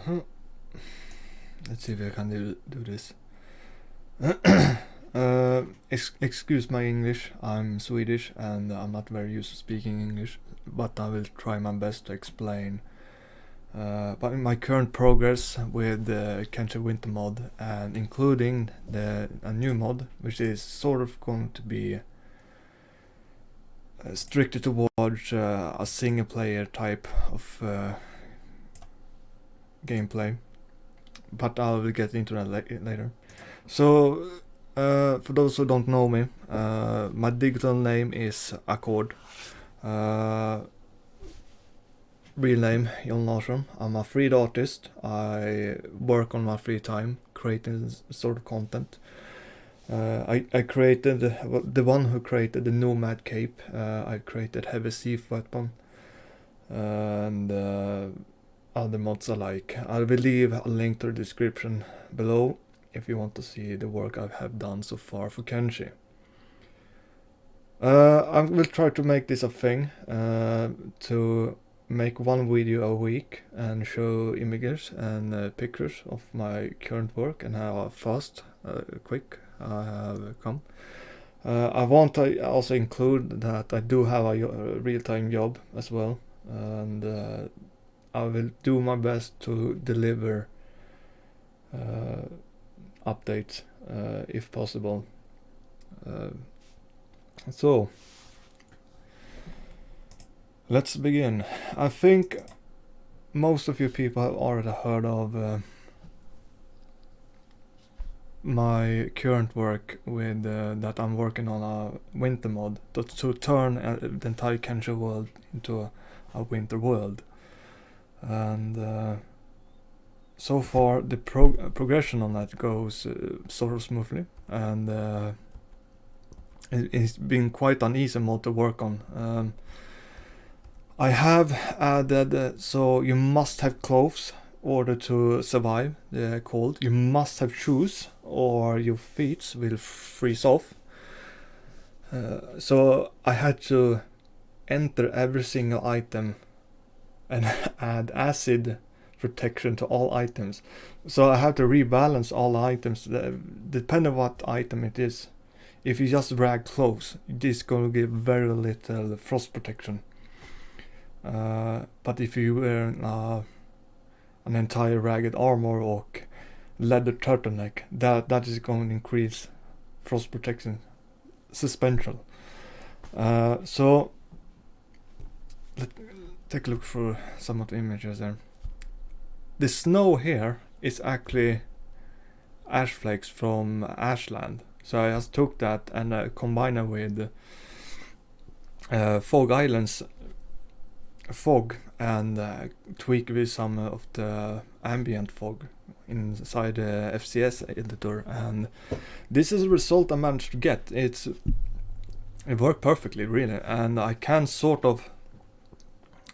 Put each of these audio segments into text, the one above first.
Let's see if I can do this. Excuse my English, I'm Swedish and I'm not very used to speaking English, but I will try my best to explain but in my current progress with the Kenshi Winter mod, and including a new mod which is sort of going to be stricter towards a single player type of gameplay, but I will get into that later. So for those who don't know me, my digital name is Accord. Real name Jon Larsson. I'm a free artist. I work on my free time creating sort of content. I created the one who created the Nomad Cape. I created Heavy Thief Weapon and other mods alike. I will leave a link to the description below if you want to see the work I have done so far for Kenshi. I will try to make this a thing to make one video a week and show images and pictures of my current work and how fast, quick I have come. I want to also include that I do have a real-time job as well, and I will do my best to deliver updates if possible. So let's begin. I think most of you people have already heard of my current work with that I'm working on a winter mod to turn the entire Kenshi world into a winter world. And so far the progression on that goes sort of smoothly, and it's been quite an easy mod to work on. I have added so you must have clothes in order to survive the cold. You must have shoes or your feet will freeze off. So I had to enter every single item and add acid protection to all items. So I have to rebalance all items depending on what item it is. If you just drag clothes, this is going to give very little frost protection. But if you wear an entire ragged armor or leather turtleneck, that is going to increase frost protection substantial. So let's take a look through some of the images there. The snow here is actually ash flakes from Ashland. So I just took that and combined it with Fog Islands fog and tweak with some of the ambient fog inside the FCS editor, and this is the result I managed to get. It worked perfectly, really, and I can sort of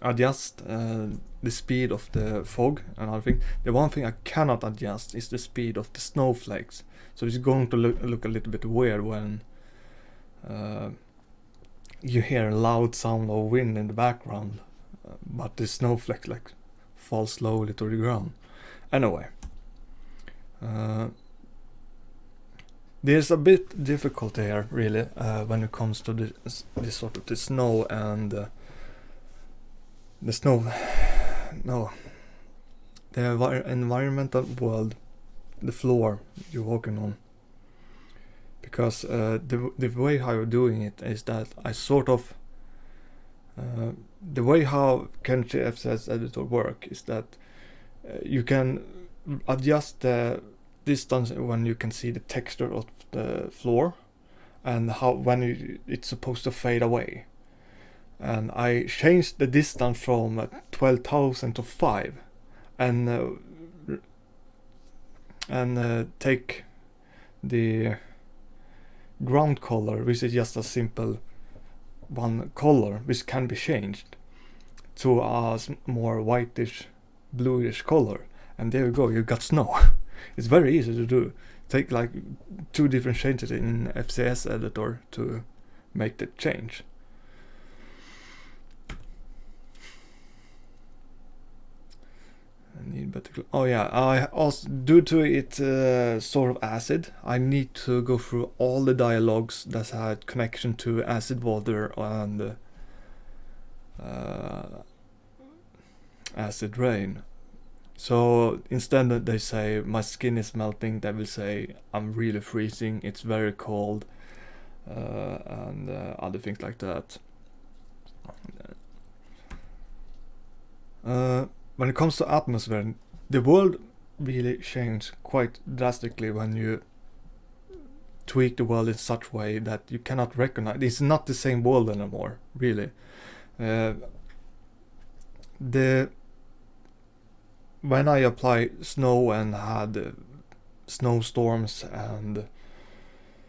adjust the speed of the fog. And I think the one thing I cannot adjust is the speed of the snowflakes, so it's going to look a little bit weird when you hear a loud sound of wind in the background, but the snowflake like falls slowly to the ground. Anyway, there's a bit difficulty here, really, when it comes to this sort of the snow and the snow. No, the environmental world, the floor you're walking on. Because the way how you're doing it is that I sort of the way how Kenshi FCS editor work is that you can adjust the distance when you can see the texture of the floor and how when it's supposed to fade away. And I changed the distance from 12,000 to 5 and take the ground color, which is just a simple one color which can be changed, to a more whitish bluish color, and there you go, you got snow. It's very easy to do. Take like 2 different changes in FCS editor to make the change. I need Oh yeah, I also, due to it sort of acid, I need to go through all the dialogues that had connection to acid water and acid rain. So instead that they say my skin is melting, they will say I'm really freezing, it's very cold, and other things like that. When it comes to atmosphere, the world really changed quite drastically when you tweak the world in such way that you cannot recognize. It's not the same world anymore, really. When I apply snow and had snowstorms and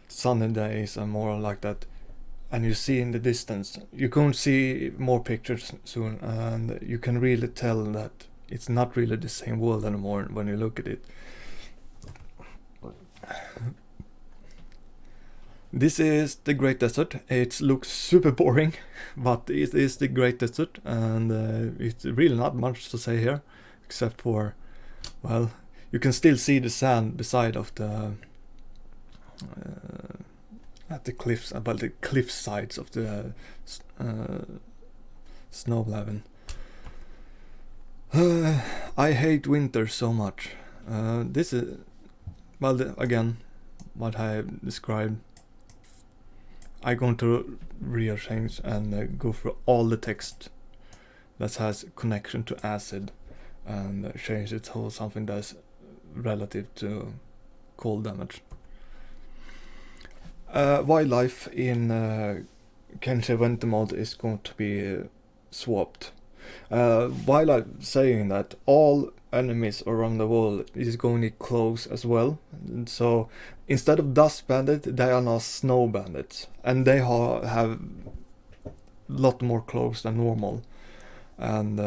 sunny days and more like that, and you see in the distance, you're going to see more pictures soon, and you can really tell that it's not really the same world anymore when you look at it. This is the Great Desert. It looks super boring, but it is the Great Desert, and it's really not much to say here, except for, well, you can still see the sand beside of the at the cliffs, about the cliff sides of the snow laven. I hate winter so much. This is, well, again, what I described. I'm going to rearrange and go through all the text that has connection to acid and change it to something that's relative to cold damage. Wildlife in Kenshi Modlog is going to be swapped. While I'm saying that, all enemies around the world is going to close as well. And so instead of dust bandits, they are now snow bandits, and they have a lot more clothes than normal. And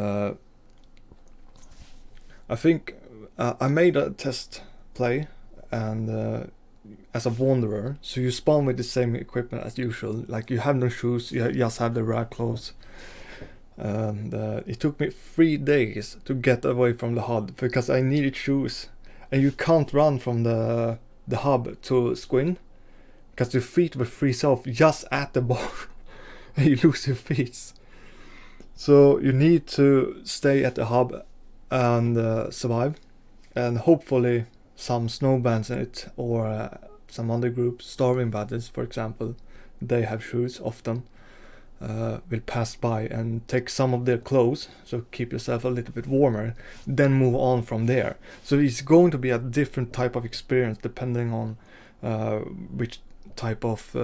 I think I made a test play, and as a wanderer, so you spawn with the same equipment as usual. Like, you have no shoes, you just have the right clothes. And it took me 3 days to get away from the hub because I needed shoes, and you can't run from the hub to Squin because your feet will freeze off just at the bar and you lose your feet. So you need to stay at the hub and survive, and hopefully some snow bandits or some other groups, starving bandits for example, they have shoes often. Will pass by and take some of their clothes, so keep yourself a little bit warmer, then move on from there. So it's going to be a different type of experience depending on which type of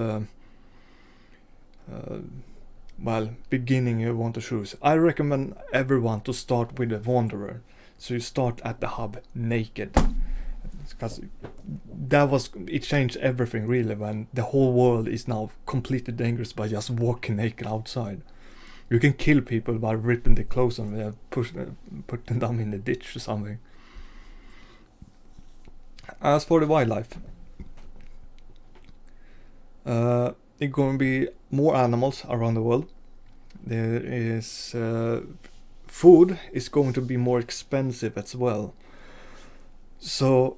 beginning you want to choose. I recommend everyone to start with a wanderer, so you start at the hub naked, because it changed everything really, when the whole world is now completely dangerous by just walking naked outside. You can kill people by ripping their clothes on them, putting them in the ditch or something. As for the wildlife, it's going to be more animals around the world. There is food is going to be more expensive as well. So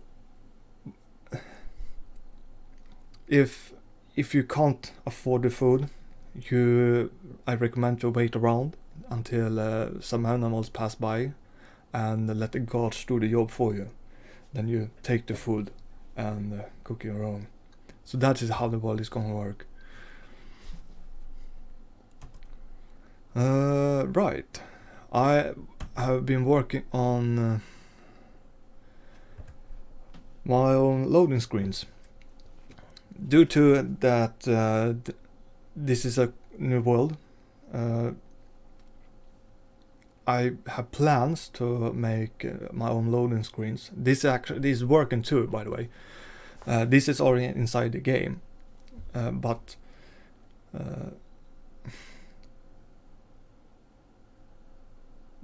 if you can't afford the food, I recommend to wait around until some animals pass by and let the guards do the job for you. Then you take the food and cook your own. So that is how the world is going to work. Right. I have been working on my own loading screens. Due to that, this is a new world. I have plans to make my own loading screens. This is working too, by the way. This is already inside the game, but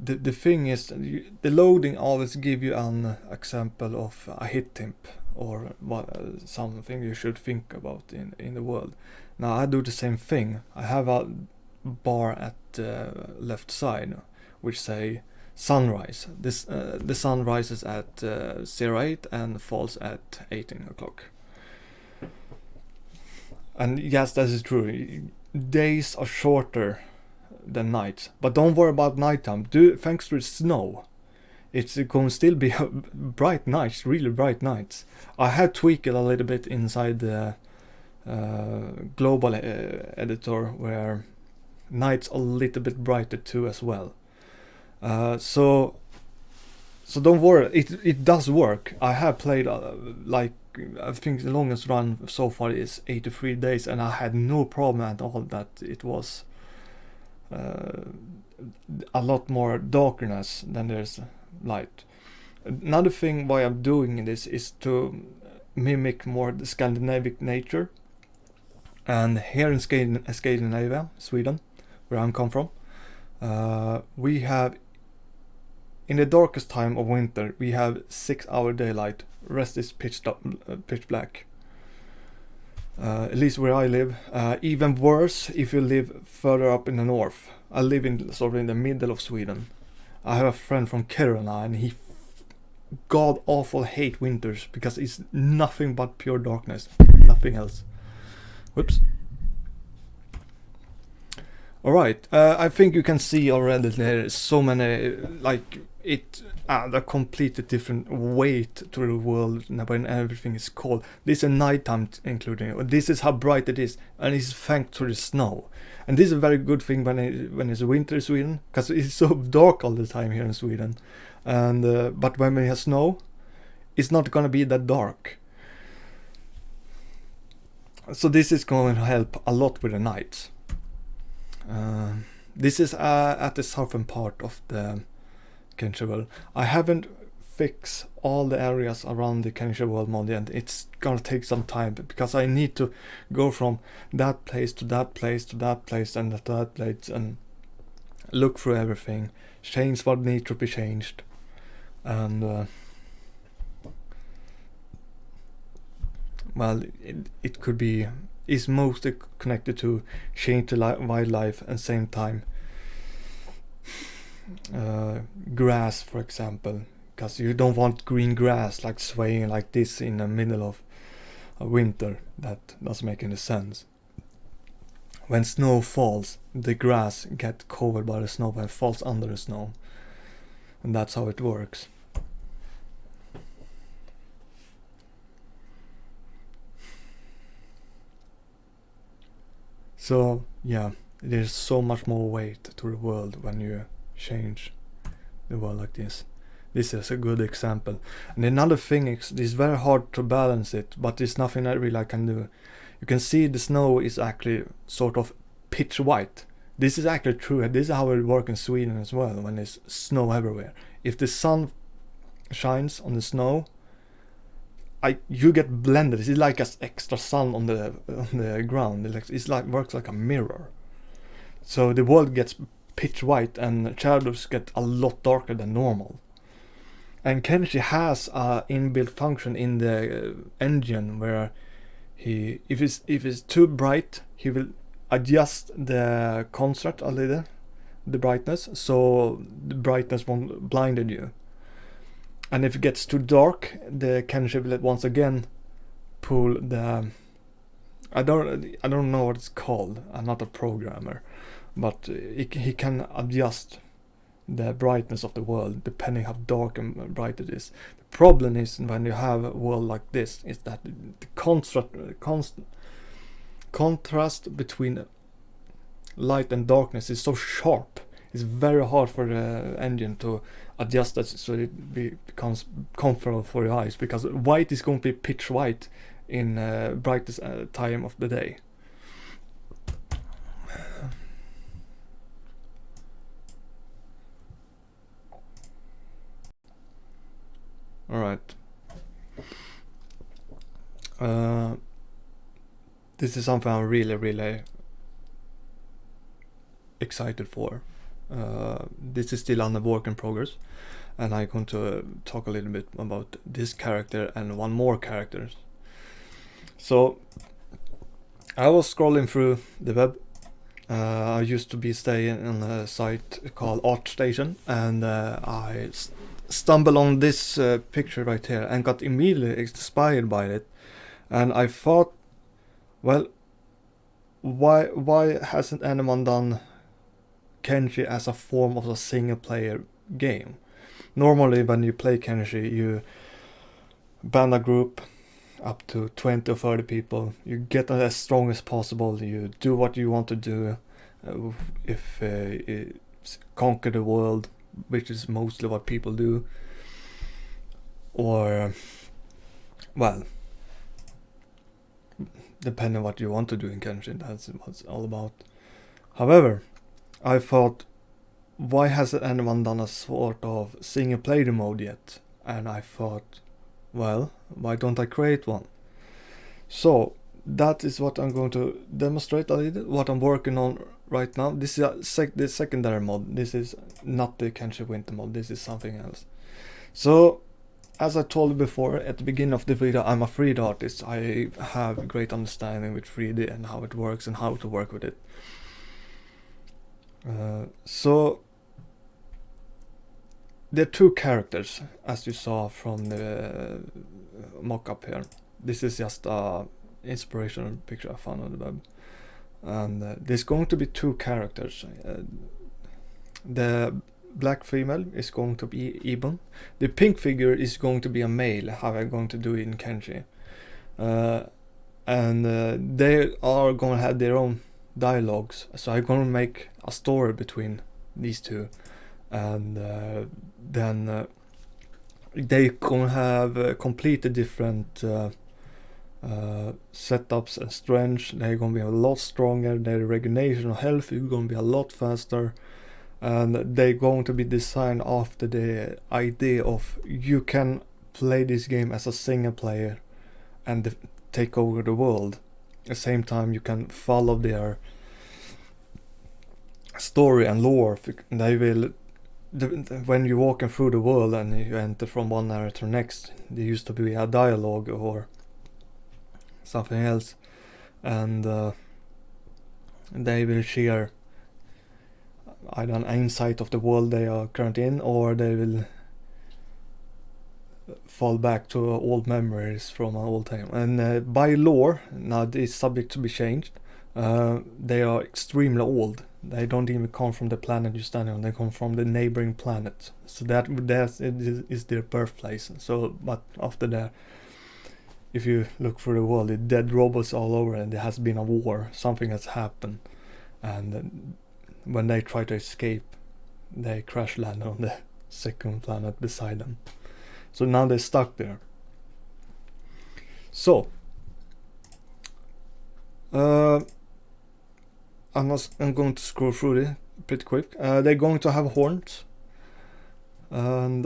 the thing is, the loading always give you an example of a hit temp or something you should think about in the world. Now I do the same thing. I have a bar at the left side which say sunrise. The sun rises at 08 and falls at 18 o'clock. And yes, that is true. Days are shorter than nights, but don't worry about nighttime. Thanks to the snow, it's going to still be bright nights, really bright nights. I have tweaked it a little bit inside the global editor, where nights are a little bit brighter too as well. So don't worry, it does work. I have played like, I think the longest run so far is 83 days, and I had no problem at all that it was a lot more darkness than there's light. Another thing why I'm doing this is to mimic more the Scandinavian nature. And here in Scandinavia, Sweden, where I come from, we have, in the darkest time of winter, we have 6-hour daylight. Rest is pitch black. At least where I live. Even worse if you live further up in the north. I live in sort of in the middle of Sweden. I have a friend from Kiruna, and he god awful hate winters because it's nothing but pure darkness, nothing else. Whoops. Alright, I think you can see already there's so many, like, it adds a completely different weight to the world when everything is cold. This is nighttime including, this is how bright it is, and it's thanks to the snow. And this is a very good thing when it's winter in Sweden, because it's so dark all the time here in Sweden. And but when we have snow, it's not gonna be that dark. So this is going to help a lot with the nights. This is at the southern part of the Kenshi world. I haven't fixed all the areas around the Kenshi world mod yet. It's gonna take some time because I need to go from that place to that place to that place and that place and look through everything, change what needs to be changed, and well, it could be, is mostly connected to change the wildlife and same time grass, for example, because you don't want green grass like swaying like this in the middle of winter. That doesn't make any sense. When snow falls, the grass gets covered by the snow and falls under the snow, and that's how it works. So yeah, there's so much more weight to the world when you change the world like this. This is a good example. And another thing is, it's very hard to balance it, but there's nothing I really can do. You can see the snow is actually sort of pitch white. This is actually true. This is how it works in Sweden as well, when there's snow everywhere. If the sun shines on the snow, you get blended. It's like an extra sun on the ground. It's like works like a mirror. So the world gets pitch white and shadows get a lot darker than normal. And Kenshi has a inbuilt function in the engine where if it's too bright, he will adjust the contrast a little, the brightness, so the brightness won't blind you. And if it gets too dark, the Kenshi will once again pull the, I don't know what it's called. I'm not a programmer, but he can adjust the brightness of the world depending how dark and bright it is. The problem is when you have a world like this is that the contrast between light and darkness is so sharp. It's very hard for the engine to adjust that so it becomes comfortable for your eyes, because white is going to be pitch white in brightest time of the day. Alright. This is something I'm really excited for. This is still on the work in progress, and I'm going to talk a little bit about this character and one more character. So I was scrolling through the web, I used to be staying on a site called ArtStation, and I stumbled on this picture right here and got immediately inspired by it. And I thought, well, why hasn't anyone done Kenshi as a form of a single player game? Normally when you play Kenshi, you band a group up to 20 or 30 people, you get as strong as possible, you do what you want to do, if conquer the world, which is mostly what people do, or well, depending on what you want to do in Kenshi, that's what it's all about. However, I thought, why hasn't anyone done a sort of single player mode yet? And I thought, well, why don't I create one? So that is what I'm going to demonstrate a little, what I'm working on right now. This is the secondary mod. This is not the Kenshi Winter mod. This is something else. So as I told you before at the beginning of the video, I'm a 3D artist. I have great understanding with 3D and how it works and how to work with it. So there are two characters, as you saw from the mock-up here. This is just a inspirational picture I found on the web. And there's going to be two characters. The black female is going to be Ibon. The pink figure is going to be a male, how I'm going to do it in Kenshi. And they are going to have their own dialogues. So I'm going to make a story between these two. And then they can have completely different setups and strength. They're going to be a lot stronger. Their regeneration of health is going to be a lot faster, and they're going to be designed after the idea of you can play this game as a single player and take over the world. At the same time, you can follow their story and lore. They will. When you're walking through the world and you enter from one area to the next, there used to be a dialogue or something else, and they will share either an insight of the world they are currently in, or they will fall back to old memories from an old time. And by lore, now this is subject to be changed, they are extremely old. They don't even come from the planet you're standing on. They come from the neighboring planet. So that is their birthplace. So, but after that, if you look through the world, it's dead robots all over, and there has been a war. Something has happened, and when they try to escape, they crash land on the second planet beside them. So now they're stuck there. So I'm going to scroll through it pretty quick. They're going to have horns, and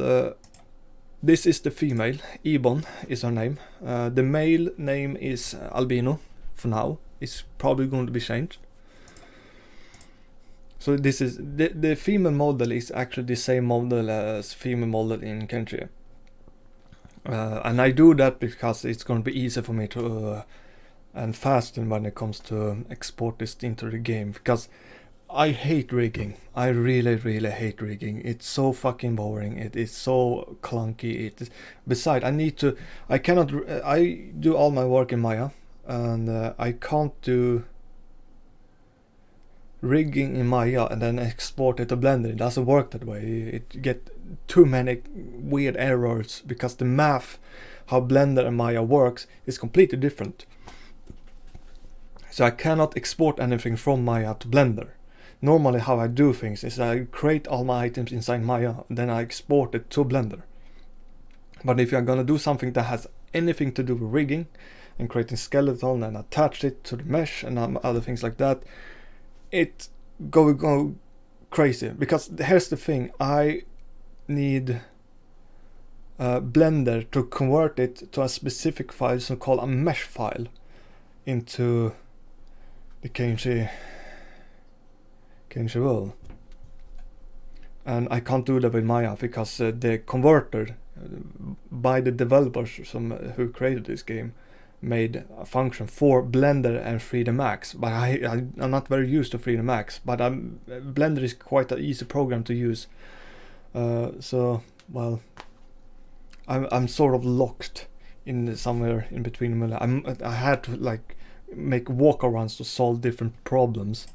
this is the female. Ibon is her name. The male name is Albino for now. It's probably going to be changed. So this is the female model is actually the same model as female model in Kenshi. And I do that because it's going to be easier for me to and faster when it comes to export this into the game, because I hate rigging. I really hate rigging. It's so fucking boring. It is so clunky. It is, besides, I cannot, I do all my work in Maya, and I can't do rigging in Maya and then export it to Blender. It doesn't work that way. It get too many weird errors because the math, how Blender and Maya works, is completely different. So I cannot export anything from Maya to Blender. Normally how I do things is I create all my items inside Maya, then I export it to Blender. But if you're gonna do something that has anything to do with rigging and creating skeleton and attach it to the mesh and other things like that, it go crazy. Because here's the thing, I need Blender to convert it to a specific file, so called a mesh file, into the Kenshi world. And I can't do that with Maya because the converter by the developers who created this game made a function for Blender and 3D Max, but I'm not very used to 3D Max, but Blender is quite an easy program to use. So, well, I'm sort of locked in somewhere in between. I had to like make walkarounds to solve different problems.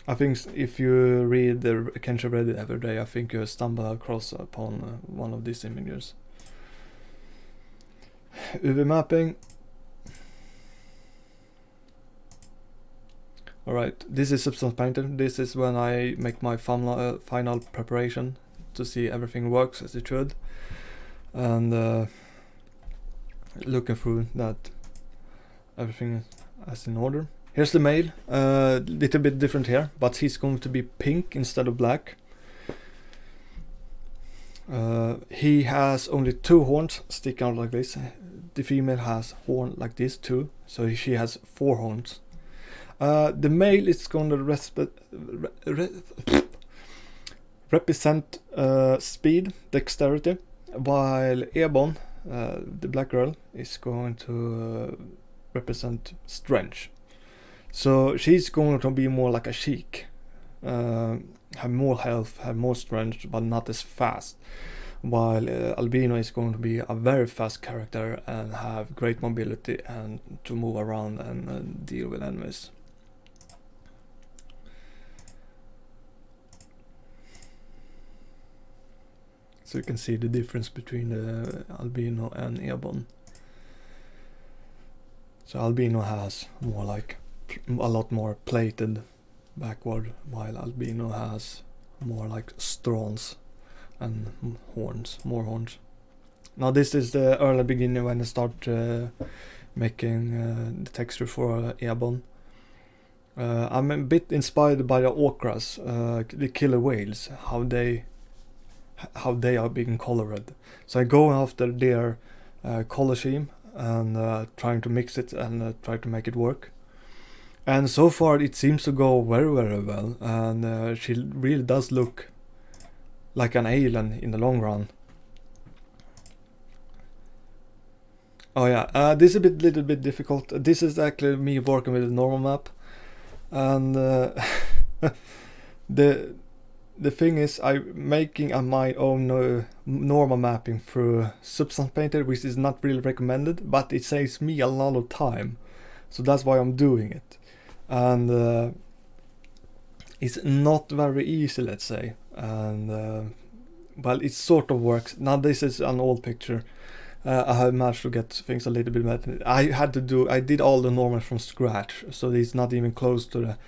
I think if you read the Kenshi Reddit every day, I think you stumble across upon one of these images. UV mapping. Alright, this is Substance Painter. This is when I make my final preparation to see everything works as it should. And looking through that everything is in order. Here's the male, little bit different here, but he's going to be pink instead of black. He has only 2 horns sticking out like this. The female has horn like this too, so she has 4 horns. The male is going to represent speed, dexterity, while Ebon, the black girl, is going to represent strength. So she's going to be more like a Sheik, have more health, have more strength, but not as fast. While Albino is going to be a very fast character and have great mobility and to move around and deal with enemies. So you can see the difference between the Albino and Ebon. So Albino has more like a lot more plated backward, while Albino has more like strawns and horns, more horns. Now this is the early beginning when I start making the texture for Ebon. I'm a bit inspired by the orcas, the killer whales, how they are being colored. So I go after their color scheme and trying to mix it and try to make it work. And so far it seems to go very well, and she really does look like an alien in the long run. Oh yeah, this is a little bit difficult. This is actually me working with a normal map, and the thing is I'm making my own normal mapping through Substance Painter, which is not really recommended, but it saves me a lot of time, so that's why I'm doing it. And it's not very easy, let's say, and well, it sort of works. Now this is an old picture. I have managed to get things a little bit better. I did all the normal from scratch, so it's not even close to the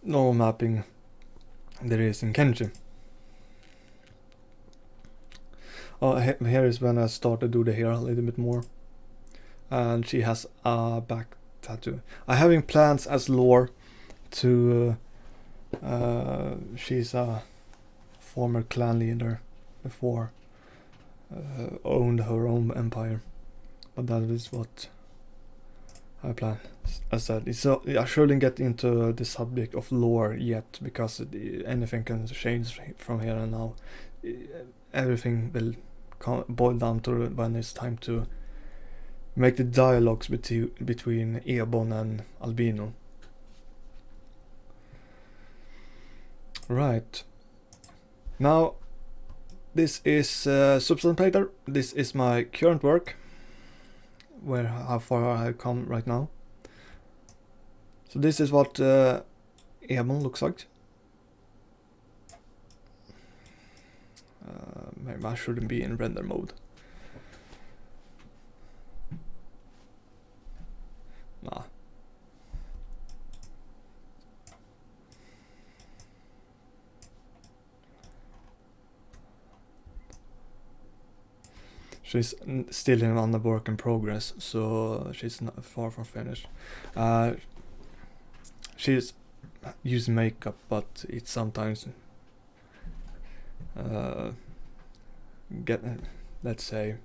normal mapping there is in Kenshi. Oh, here is when I start to do the hair a little bit more. And she has a back tattoo. I having plans as lore to she's a former clan leader before owned her own empire, but that is what I plan. As I said, I shouldn't get into the subject of lore yet, because anything can change from here and now. Everything will boil down to when it's time to make the dialogues between Ebon and Albino. Right. Now, this is Substance Painter. This is my current work, how far I have come right now. So this is what Ebon looks like. Maybe I shouldn't be in render mode. Nah. She's still in the work in progress, so she's not far from finished. She's using makeup, but it sometimes let's say,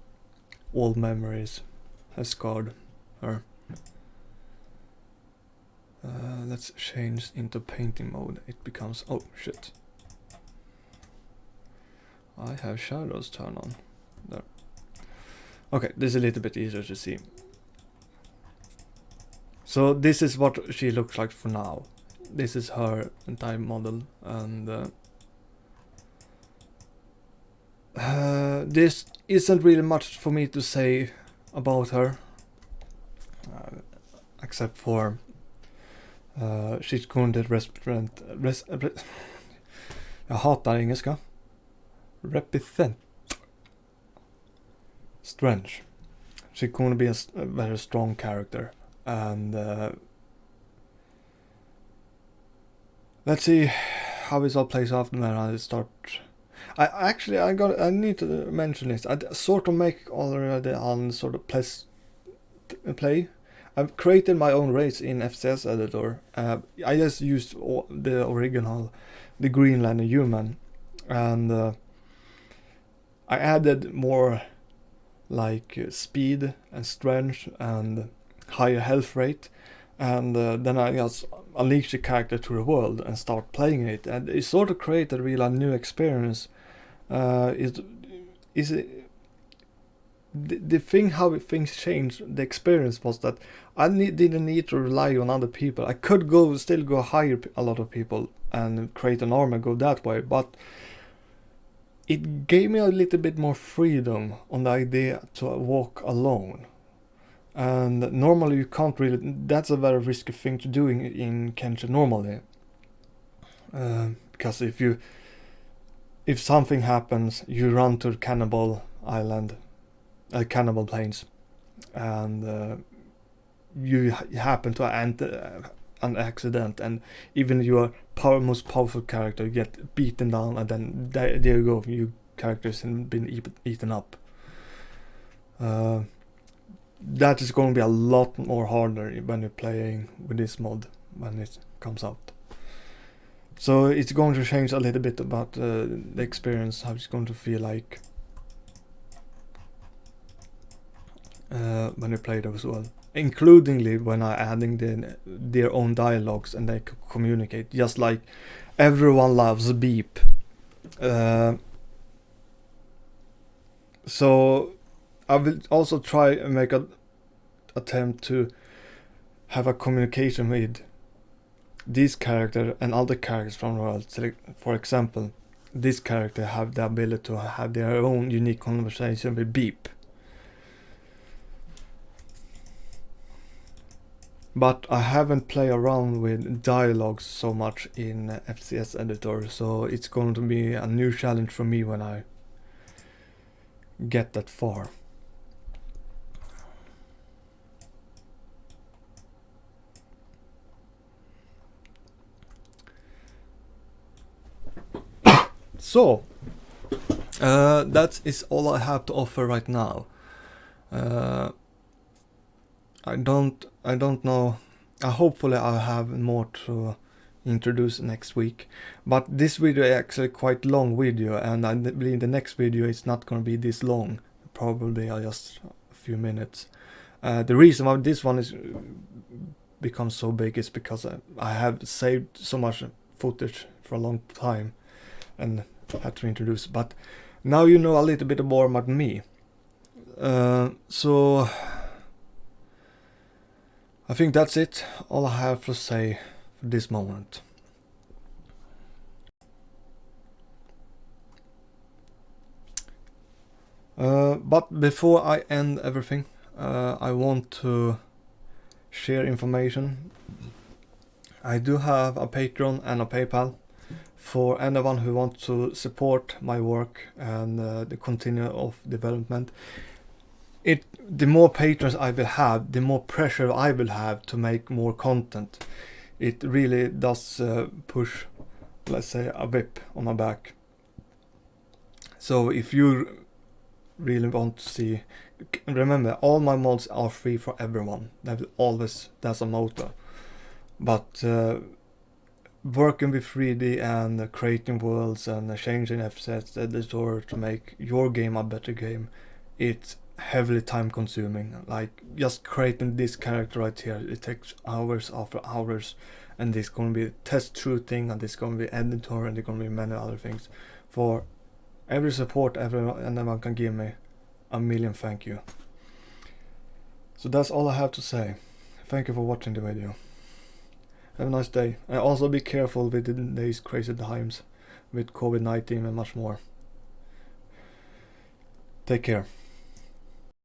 old memories has scarred her. Let's change into painting mode. It becomes, oh shit. I have shadows turned on. There. Okay, this is a little bit easier to see. So this is what she looks like for now. This is her entire model, and this isn't really much for me to say about her, except for she's going represent. Jag hatar engelska. Represent. Strange. She's going to be a very strong character, and let's see how this all plays out when I start. I need to mention this. I sort of make already on sort of play. I've created my own race in FCS editor. I just used the original, the Greenlander human, and I added more like speed and strength and higher health rate, and then I just unleash the character to the world and start playing it, and it sort of created a real new experience. The thing how things changed the experience was that I didn't need to rely on other people. I could still go hire a lot of people and create an army, go that way, but it gave me a little bit more freedom on the idea to walk alone. And normally you can't really, that's a very risky thing to do in Kenshi normally. Because if something happens, you run to Cannibal Island, Cannibal Plains, and you happen to an accident, and even your most powerful character get beaten down, and then there you go, your character's been eaten up. That is going to be a lot more harder when you're playing with this mod when it comes out. So it's going to change a little bit about the experience, how it's going to feel like when you play it as well. Including when I'm adding their own dialogues and they communicate, just like everyone loves beep. So I will also try and make an attempt to have a communication with this character and other characters from the world. So, for example, this character have the ability to have their own unique conversation with beep. But I haven't played around with dialogues so much in FCS editor, so it's going to be a new challenge for me when I get that far. So that is all I have to offer right now. I don't know. Hopefully I'll have more to introduce next week. But this video is actually quite long video, and I believe the next video is not going to be this long. Probably just a few minutes. The reason why this one is become so big is because I have saved so much footage for a long time and had to introduce. But now you know a little bit more about me. So I think that's it, all I have to say for this moment. But before I end everything, I want to share information. I do have a Patreon and a PayPal for anyone who wants to support my work and the continue of development. The more patrons I will have, the more pressure I will have to make more content. It really does push, let's say, a whip on my back. So if you really want to see, remember, all my mods are free for everyone. That's a motto. But working with 3D and creating worlds and changing FCS editor to make your game a better game, it's heavily time consuming. Like just creating this character right here, it takes hours after hours, and there's going to be test shooting, and there's going to be editor, and there's going to be many other things for every support anyone can give me, a million thank you. So that's all I have to say. Thank you for watching the video. Have a nice day. And also be careful with these crazy times with COVID-19 and much more. Take care.